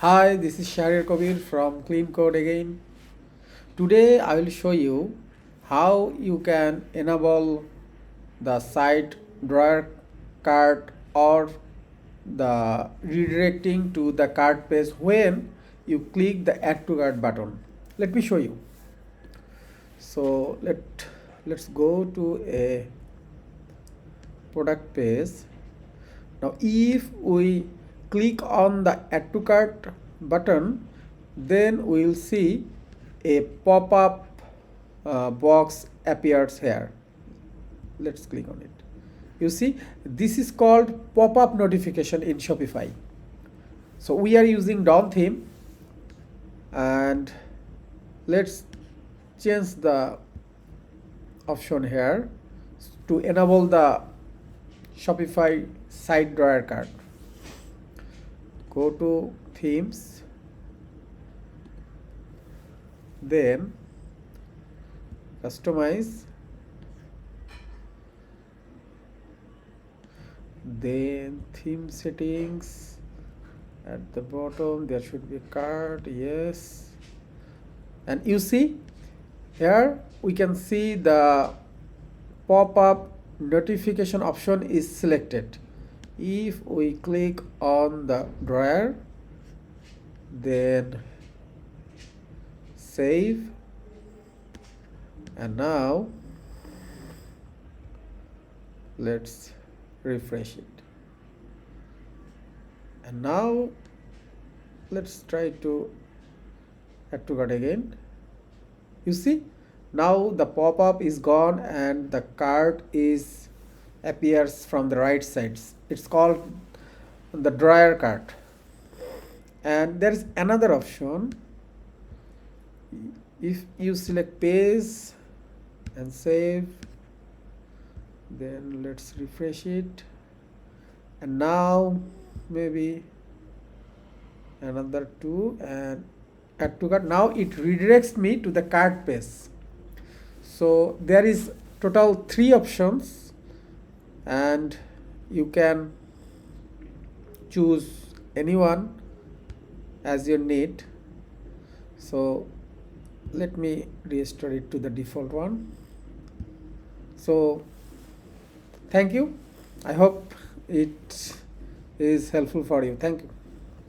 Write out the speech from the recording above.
Hi, this is Shahrir Kabir from Clean Code again. Today I will show you how you can enable the site drawer cart or the redirecting to the cart page when you click the add to cart button. Let me show you. So let's go to a product page. Now if we click on the add to cart button, then we will see a pop-up box appears here. Let's click on it. You see, this is called pop-up notification in Shopify. So we are using Dawn theme, and let's change the option here to enable the Shopify site drawer cart. Go to themes, then customize, then theme settings. At the bottom there should be cart, yes. And you see here we can see the pop-up notification option is selected. If we click on the drawer, then save, and now let's refresh it. And now let's try to add to cart again. You see, now the pop-up is gone and the cart is appears from the right sides. It's called the drawer cart. And there is another option. If you select page and save, then let's refresh it, and now maybe another two and add to cart. Now it redirects me to the cart page. So there is total 3 options, and you can choose anyone as your need. So let me restore it to the default one. So thank you. I hope it is helpful for you. Thank you.